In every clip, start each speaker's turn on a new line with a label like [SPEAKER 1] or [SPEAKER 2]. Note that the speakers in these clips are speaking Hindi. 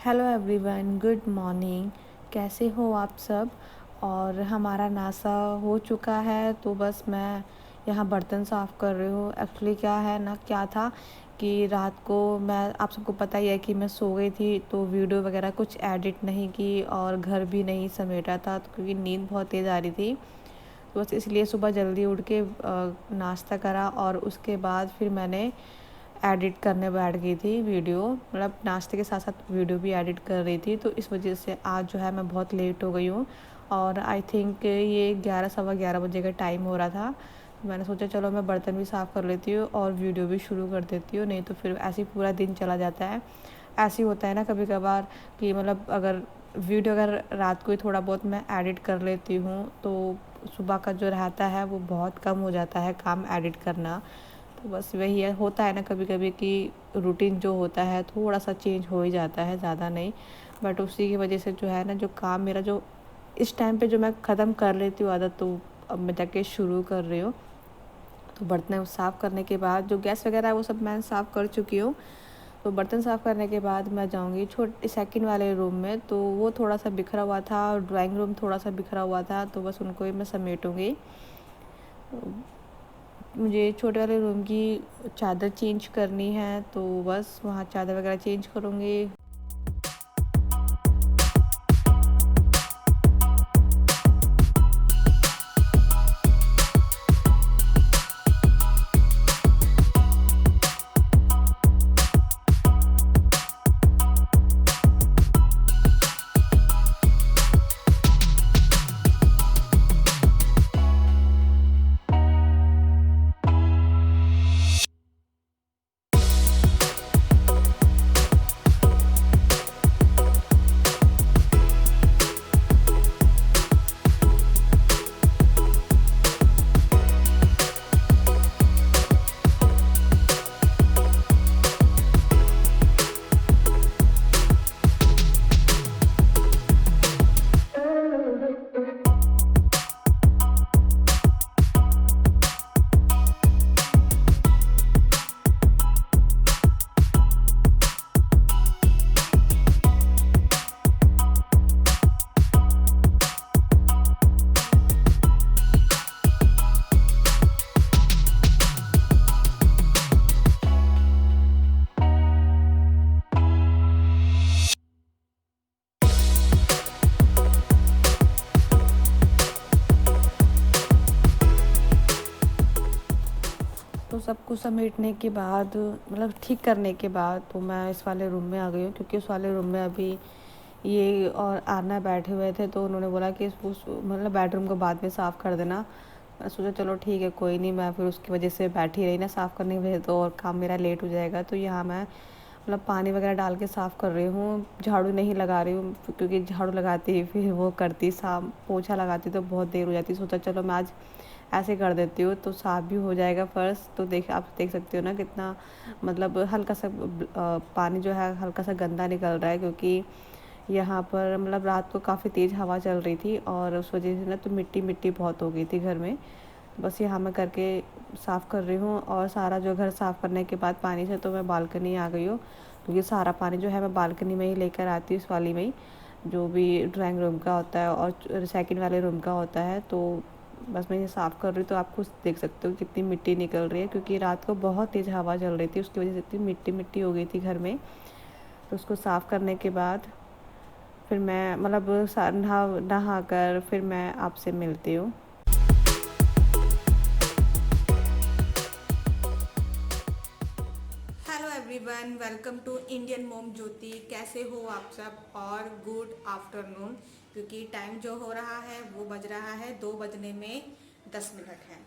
[SPEAKER 1] Hello everyone, good morning. कैसे हो आप सब। और हमारा नाश्ता हो चुका है, तो बस मैं यहाँ बर्तन साफ़ कर रही हूँ। एक्चुअली क्या है ना, क्या था कि रात को मैं, आप सबको पता ही है कि मैं सो गई थी, तो वीडियो वगैरह कुछ एडिट नहीं की और घर भी नहीं समेटा था, तो क्योंकि नींद बहुत तेज़ आ रही थी। तो बस इसलिए सुबह जल्दी उठ के नाश्ता करा और उसके बाद फिर मैंने एडिट करने बैठ गई थी वीडियो। मतलब नाश्ते के साथ साथ वीडियो भी एडिट कर रही थी, तो इस वजह से आज जो है मैं बहुत लेट हो गई हूँ। और आई थिंक ये 11 सवा 11 बजे का टाइम हो रहा था। तो मैंने सोचा चलो मैं बर्तन भी साफ़ कर लेती हूँ और वीडियो भी शुरू कर देती हूँ, नहीं तो फिर ऐसे ही पूरा दिन चला जाता है। ऐसे ही होता है ना कभी कभार कि मतलब अगर वीडियो अगर रात को ही थोड़ा बहुत मैं एडिट कर लेती हूँ, तो सुबह का जो रहता है वो बहुत कम हो जाता है काम एडिट करना। तो बस वही है, होता है ना कभी कभी कि रूटीन जो होता है थोड़ा सा चेंज हो ही जाता है, ज़्यादा नहीं। बट उसी की वजह से जो है ना, जो काम मेरा जो इस टाइम पे जो मैं ख़त्म कर लेती हूँ आदत, तो अब मैं जाके शुरू कर रही हूँ। तो बर्तन साफ़ करने के बाद जो गैस वगैरह है वो सब मैं साफ़ कर चुकी हूँ। तो बर्तन साफ़ करने के बाद मैं जाऊँगी छोटे सेकंड वाले रूम में, तो वो थोड़ा सा बिखरा हुआ था और ड्राइंग रूम थोड़ा सा बिखरा हुआ था, तो बस उनको ही मैं समेटूँगी। मुझे छोटे वाले रूम की चादर चेंज करनी है, तो बस वहाँ चादर वगैरह चेंज करूँगी। तो सब कुछ समेटने के बाद, मतलब ठीक करने के बाद, तो मैं इस वाले रूम में आ गई हूँ, क्योंकि उस वाले रूम में अभी ये और आरना बैठे हुए थे, तो उन्होंने बोला कि उस मतलब बेडरूम को बाद में साफ़ कर देना। मैं सोचा चलो ठीक है, कोई नहीं। मैं फिर उसकी वजह से बैठी रही ना साफ़ करने की वजह, तो और काम मेरा लेट हो जाएगा। तो यहाँ मैं मतलब पानी वगैरह डाल के साफ़ कर रही हूँ, झाड़ू नहीं लगा रही हूँ, क्योंकि झाड़ू लगाती फिर वो करती साफ पोछा लगाती तो बहुत देर हो जाती। सोचा चलो मैं आज ऐसे कर देती हूँ, तो साफ़ भी हो जाएगा फर्श। तो आप देख सकते हो ना कितना मतलब हल्का सा पानी जो है हल्का सा गंदा निकल रहा है, क्योंकि यहाँ पर मतलब रात को काफ़ी तेज़ हवा चल रही थी और उस वजह से ना तो मिट्टी मिट्टी बहुत हो गई थी घर में। बस यहाँ मैं करके साफ़ कर रही हूँ। और सारा जो घर साफ़ करने के बाद पानी से तो मैं बालकनी आ गई हूँ, क्योंकि सारा पानी जो है मैं बालकनी में ही लेकर आती हूँ, इस वाली में ही, जो भी ड्राइंग रूम का होता है और सेकंड वाले रूम का होता है। तो बस मैं ये साफ़ कर रही हूँ, तो आप खुद देख सकते हो कितनी मिट्टी निकल रही है, क्योंकि रात को बहुत तेज़ हवा चल रही थी, उसकी वजह से इतनी मिट्टी मिट्टी हो गई थी घर में। तो उसको साफ़ करने के बाद फिर मैं मतलब नहा नहा कर फिर मैं आपसे मिलती हूँ।
[SPEAKER 2] Hello everyone, welcome to Indian mom Jyoti. कैसे हो आप सब, और गुड आफ्टरनून, क्योंकि टाइम जो हो रहा है वो बज रहा है 2 बजने में 10 मिनट है।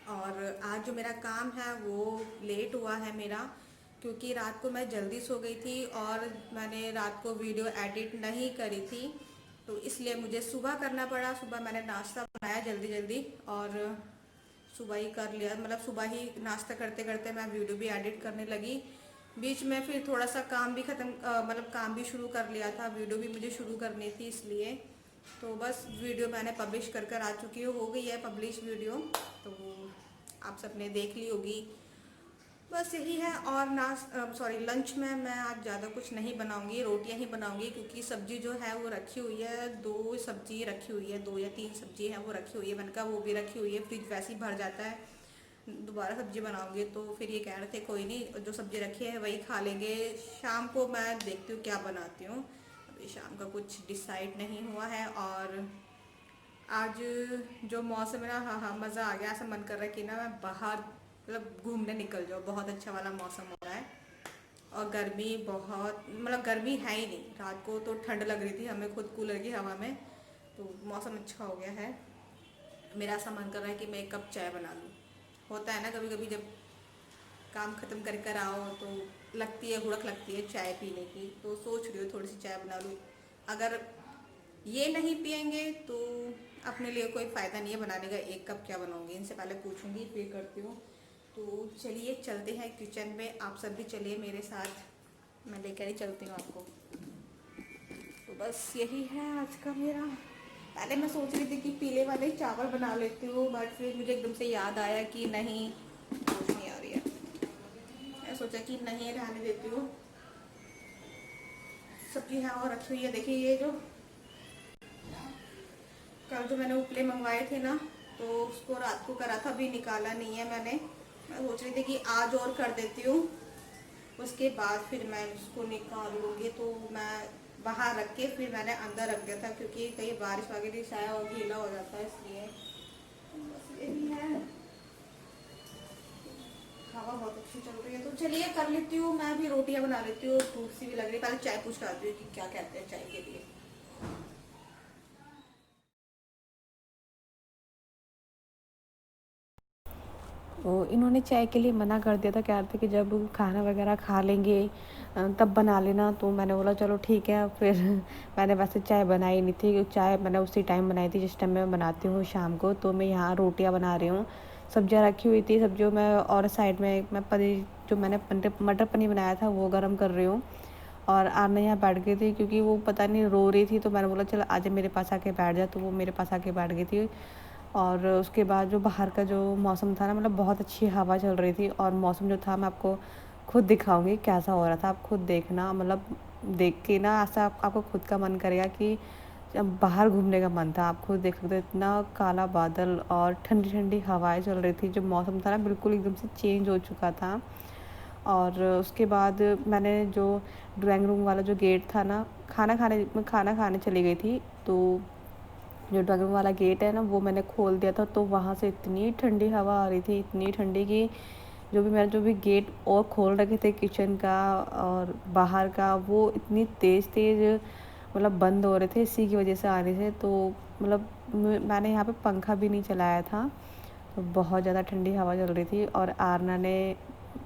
[SPEAKER 2] और आज जो मेरा काम है वो लेट हुआ है मेरा, क्योंकि रात को मैं जल्दी सो गई थी और मैंने रात को वीडियो एडिट नहीं करी थी, तो इसलिए मुझे सुबह करना पड़ा। सुबह मैंने नाश्ता बनाया जल्दी जल्दी और सुबह ही कर लिया, मतलब सुबह ही नाश्ता करते करते मैं वीडियो भी एडिट करने लगी। बीच में फिर थोड़ा सा काम भी ख़त्म, मतलब काम भी शुरू कर लिया था, वीडियो भी मुझे शुरू करनी थी, इसलिए तो बस वीडियो मैंने पब्लिश कर कर आ चुकी हूँ, हो गई है पब्लिश वीडियो। तो आप सबने देख ली होगी। बस यही है। और सॉरी, लंच में मैं आज ज़्यादा कुछ नहीं बनाऊंगी, रोटियां ही बनाऊंगी, क्योंकि सब्जी जो है वो रखी हुई है, दो सब्जी रखी हुई है, दो या तीन सब्जी है वो रखी हुई है, मैंने कहा वो भी रखी हुई है, फ्रिज वैसे ही भर जाता है, दोबारा सब्जी बनाऊंगी। तो फिर ये कह रहे थे कोई नहीं, जो सब्जी रखी है वही खा लेंगे, शाम को मैं देखती हूँ क्या बनाती हूँ, अभी शाम का कुछ डिसाइड नहीं हुआ है। और आज जो मौसम है ना, हाँ हाँ, मज़ा आ गया, ऐसा मन कर रहा है कि ना मैं बाहर मतलब घूमने निकल जाऊँ, बहुत अच्छा वाला मौसम हो रहा है। और गर्मी बहुत, मतलब गर्मी है ही नहीं, रात को तो ठंड लग रही थी हमें खुद कूलर की हवा में, तो मौसम अच्छा हो गया है। मेरा ऐसा मन कर रहा है कि मैं एक कप चाय बना लूँ। होता है ना कभी कभी जब काम ख़त्म कर कर आओ तो लगती है, हुड़क लगती है चाय पीने की, तो सोच रही हूँ थोड़ी सी चाय बना लूँ। अगर ये नहीं पियेंगे तो अपने लिए कोई फ़ायदा नहीं है बनाने का, एक कप क्या बनाऊंगी, इनसे पहले पूछूंगी फिर करती हूँ। तो चलिए चलते हैं किचन में, आप सब भी चलिए मेरे साथ, मैं लेकर ही चलती हूँ आपको। तो बस यही है आज का मेरा। पहले मैं सोच रही थी कि पीले वाले चावल बना लेती हूँ, बट फिर मुझे एकदम से याद आया कि नहीं, रोशनी आ रही है, मैं सोचा कि नहीं रहने देती हूँ। सब्जी है और रखी हुई है, देखिए ये जो कल जो मैंने उपले मंगवाए थे ना, तो उसको रात को करा था, अभी निकाला नहीं है मैंने। मैं सोच रही थी कि आज और कर देती हूँ, उसके बाद फिर मैं उसको निकाल लूँगी। तो मैं बाहर रख के फिर मैंने अंदर रख दिया था, क्योंकि कहीं बारिश वगैरह से आया और गीला हो जाता है, इसलिए। बस यही है, हवा बहुत अच्छी चल रही है, तो चलिए कर लेती हूँ, मैं भी रोटियाँ बना लेती हूँ, भूख सी भी लग रही है। पहले चाय पूछ लाती हूँ कि क्या कहते हैं चाय के लिए।
[SPEAKER 1] वो इन्होंने चाय के लिए मना कर दिया था, कह रहे थे कि जब खाना वगैरह खा लेंगे तब बना लेना। तो मैंने बोला चलो ठीक है। फिर मैंने वैसे चाय बनाई नहीं थी, चाय मैंने उसी टाइम बनाई थी जिस टाइम मैं बनाती हूँ शाम को। तो मैं यहाँ रोटियाँ बना रही हूँ, सब्जियाँ रखी हुई थी, सब्जियों में और साइड में मैं पनीर, जो मैंने मटर पनीर बनाया था वो गर्म कर रही हूँ। और आना यहाँ बैठ गई थी, क्योंकि वो पता नहीं रो रही थी, तो मैंने बोला चल आजा मेरे पास आके बैठ जा, तो वो मेरे पास आके बैठ गई थी। और उसके बाद जो बाहर का जो मौसम था ना, मतलब बहुत अच्छी हवा चल रही थी, और मौसम जो था मैं आपको खुद दिखाऊंगी कैसा हो रहा था, आप खुद देखना, मतलब देख के ना ऐसा आपको खुद का मन करेगा कि जब बाहर घूमने का मन था। आप खुद देख सकते हो, इतना काला बादल और ठंडी ठंडी हवाएं चल रही थी, जो मौसम था ना बिल्कुल एकदम से चेंज हो चुका था। और उसके बाद मैंने जो ड्राइंग रूम वाला जो गेट था ना, खाना खाने चली गई थी, तो जो ड्राइंग रूम वाला गेट है ना वो मैंने खोल दिया था, तो वहाँ से इतनी ठंडी हवा आ रही थी, इतनी ठंडी कि जो भी गेट और खोल रखे थे किचन का और बाहर का, वो इतनी तेज़ तेज़ मतलब बंद हो रहे थे इसी की वजह से आ रहे थे। तो मतलब मैंने यहाँ पे पंखा भी नहीं चलाया था, तो बहुत ज़्यादा ठंडी हवा चल रही थी। और आरना ने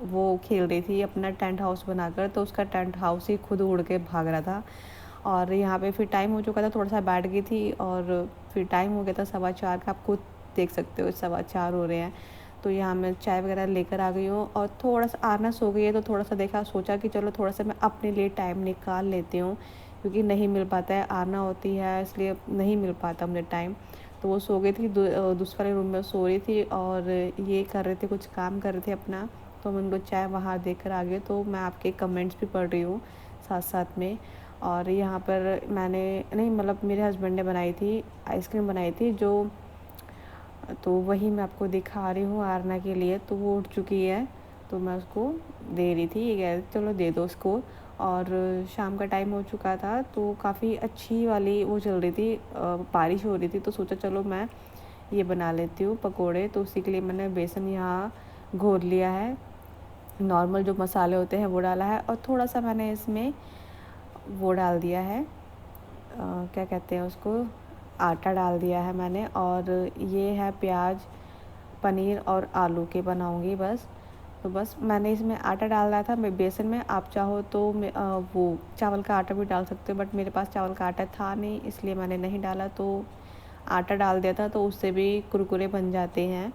[SPEAKER 1] वो खेल रही थी अपना टेंट हाउस बनाकर, तो उसका टेंट हाउस ही खुद उड़ के भाग रहा था। और यहाँ पे फिर टाइम हो चुका था, थोड़ा सा बैठ गई थी, और फिर टाइम हो गया था 4:15 का, आप खुद देख सकते हो 4:15 हो रहे हैं। तो यहाँ मैं चाय वगैरह लेकर आ गई हूँ, और थोड़ा सा आरना सो गई है, तो थोड़ा सा देखा, सोचा कि चलो थोड़ा सा मैं अपने लिए टाइम निकाल लेती हूँ, क्योंकि नहीं मिल पाता है, आरना होती है इसलिए नहीं मिल पाता मुझे टाइम। तो वो सो गई थी, दूसरे वाले रूम में सो रही थी, और ये कर रहे थे, कुछ काम कर रहे थे अपना। तो मैं उनको चाय वहाँ देकर आ गई, तो मैं आपके कमेंट्स भी पढ़ रही हूँ साथ साथ में। और यहाँ पर मैंने, नहीं मतलब मेरे हस्बैंड ने बनाई थी, आइसक्रीम बनाई थी जो, तो वही मैं आपको दिखा रही हूँ आरना के लिए। तो वो उठ चुकी है, तो मैं उसको दे रही थी, ये कह रही चलो दे दो उसको। और शाम का टाइम हो चुका था, तो काफ़ी अच्छी वाली वो चल रही थी, बारिश हो रही थी, तो सोचा चलो मैं ये बना लेती हूँ पकोड़े। तो उसी के लिए मैंने बेसन यहाँ घोल लिया है, नॉर्मल जो मसाले होते हैं वो डाला है, और थोड़ा सा मैंने इसमें वो डाल दिया है, क्या कहते हैं उसको, आटा डाल दिया है मैंने। और ये है प्याज, पनीर और आलू के बनाऊंगी बस। तो बस मैंने इसमें आटा डाल रहा था मैं बेसन में, आप चाहो तो वो चावल का आटा भी डाल सकते हो, बट मेरे पास चावल का आटा था नहीं, इसलिए मैंने नहीं डाला। तो आटा डाल दिया था, तो उससे भी कुरकुरे बन जाते हैं।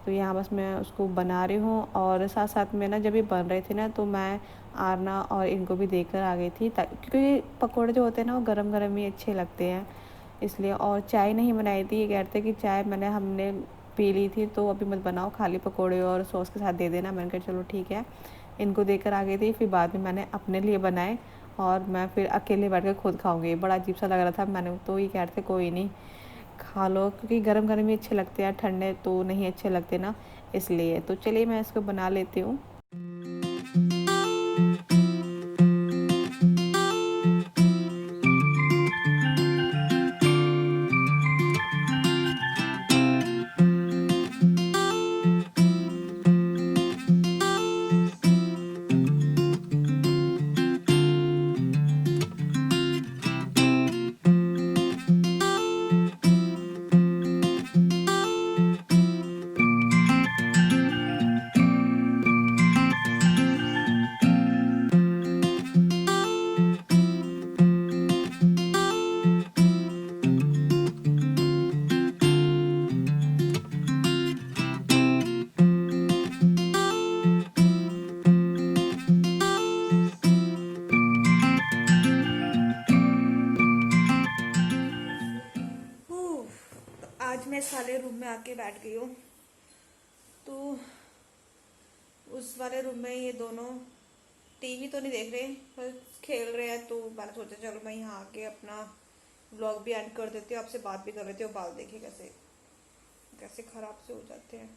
[SPEAKER 1] तो यहाँ बस मैं उसको बना रही हूँ, और साथ साथ में ना जब ये बन रहे थे ना, तो मैं आरना और इनको भी देकर आ गई थी, क्योंकि पकौड़े जो होते हैं ना वो गरम गरम ही अच्छे लगते हैं, इसलिए। और चाय नहीं बनाई थी, ये कहते कि चाय हमने पी ली थी, तो अभी मत बनाओ, खाली पकोड़े और सॉस के साथ दे देना। मैंने कहा चलो ठीक है, इनको देकर आ गई थी। फिर बाद में मैंने अपने लिए बनाए और मैं फिर अकेले बैठ कर खुद खाऊंगी। बड़ा अजीब सा लग रहा था, मैंने तो ये कह रहे थे कोई नहीं खा लो, क्योंकि गरम गरम ही अच्छे लगते हैं, ठंडे तो नहीं अच्छे लगते ना, इसलिए। तो चलिए मैं इसको बना लेती हूँ।
[SPEAKER 2] तो आज मैं इस वाले रूम में आके बैठ गई हूँ। तो उस वाले रूम में ये दोनों टीवी तो नहीं देख रहे, पर खेल रहे हैं। तो मैंने सोचा चलो मैं यहाँ आके अपना व्लॉग भी एंड कर देती हूँ, आपसे बात भी कर लेती हूँ। बाल देखिए कैसे कैसे खराब से हो जाते हैं।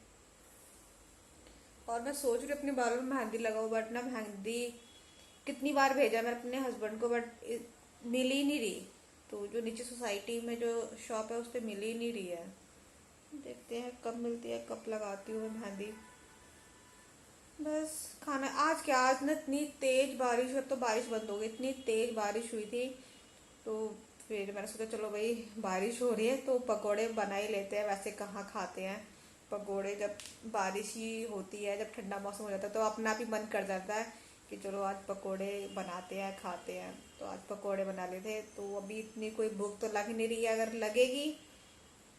[SPEAKER 2] और मैं सोच रही हूँ अपने बालों में मेहंदी लगाऊँ, बट ना मेहंदी कितनी बार भेजा मैंने अपने हस्बैंड को, बट मिल ही नहीं रही। तो जो नीचे सोसाइटी में जो शॉप है उस पर मिल ही नहीं रही है। देखते हैं कब मिलती है, कब लगाती हूँ मैं मेहंदी। बस खाना आज क्या, आज ना इतनी तेज बारिश, अब तो बारिश बंद हो गई, इतनी तेज बारिश हुई थी। तो फिर मैंने सोचा चलो भाई बारिश हो रही है तो पकोड़े बना ही लेते हैं। वैसे कहाँ खाते हैं पकोड़े जब बारिश ही होती है, जब ठंडा मौसम हो जाता है तो अपना भी मन कर जाता है कि चलो आज पकोड़े बनाते हैं खाते हैं। तो आज पकोड़े बना लेते। तो अभी इतनी कोई भूख तो लग नहीं रही है, अगर लगेगी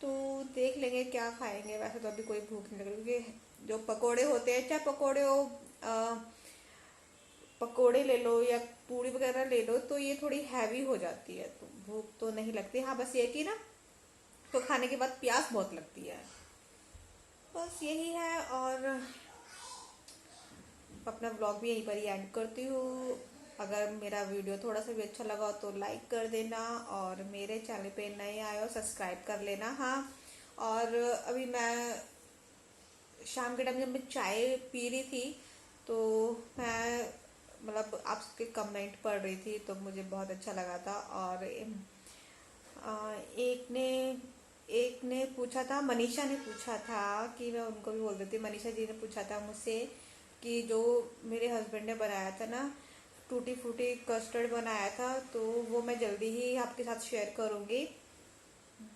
[SPEAKER 2] तो देख लेंगे क्या खाएंगे। वैसे तो अभी कोई भूख नहीं लग रही, क्योंकि जो पकोड़े होते हैं, चाहे पकोड़े हो पकोड़े ले लो या पूड़ी वगैरह ले लो, तो ये थोड़ी हैवी हो जाती है, तो भूख तो नहीं लगती। हाँ बस ये कि ना तो खाने के बाद प्यास बहुत लगती है, बस यही है। और अपना ब्लॉग भी यहीं पर ही एंड करती हूँ। अगर मेरा वीडियो थोड़ा सा भी अच्छा लगा तो लाइक कर देना, और मेरे चैनल पे नए आए हो सब्सक्राइब कर लेना। हाँ, और अभी मैं शाम के टाइम जब मैं चाय पी रही थी तो मैं मतलब आप सबके कमेंट पढ़ रही थी, तो मुझे बहुत अच्छा लगा था। और एक ने पूछा था, मनीषा ने पूछा था, कि मैं उनको भी बोल देती, मनीषा जी ने पूछा था मुझसे कि जो मेरे हस्बैंड ने बनाया था ना, टूटी फूटी कस्टर्ड बनाया था, तो वो मैं जल्दी ही आपके साथ शेयर करूँगी।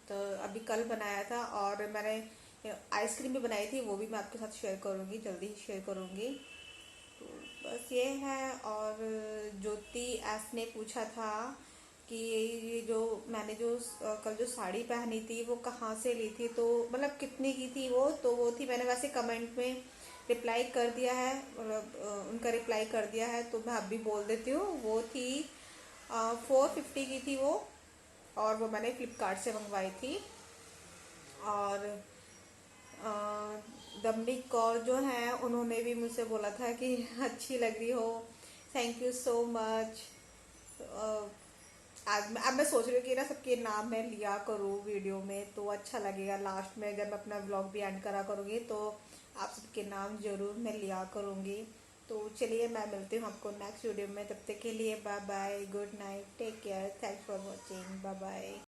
[SPEAKER 2] तो अभी कल बनाया था, और मैंने आइसक्रीम भी बनाई थी, वो भी मैं आपके साथ शेयर करूँगी, जल्दी ही शेयर करूँगी। तो बस ये है। और ज्योति एस ने पूछा था कि ये जो मैंने जो कल जो साड़ी पहनी थी वो कहाँ से ली थी, तो मतलब कितने की थी वो। तो वो थी, मैंने वैसे कमेंट में रिप्लाई कर दिया है, मतलब उनका रिप्लाई कर दिया है, तो मैं अभी बोल देती हूँ। वो थी 450 की थी वो, और वो मैंने फ्लिपकार्ट से मंगवाई थी। और दमनिक कौर जो हैं उन्होंने भी मुझसे बोला था कि अच्छी लग रही हो, थैंक यू सो मच। आज मैं अब मैं सोच रही हूँ कि ना सबके नाम मैं लिया करूँ वीडियो में, तो अच्छा लगेगा। लास्ट में जब मैं अपना व्लॉग भी एंड करा करूँगी तो आप सबके नाम जरूर मैं लिया करूँगी। तो चलिए मैं मिलती हूँ आपको नेक्स्ट वीडियो में, तब तक के लिए bye bye, good night, take care, thanks for watching, bye bye.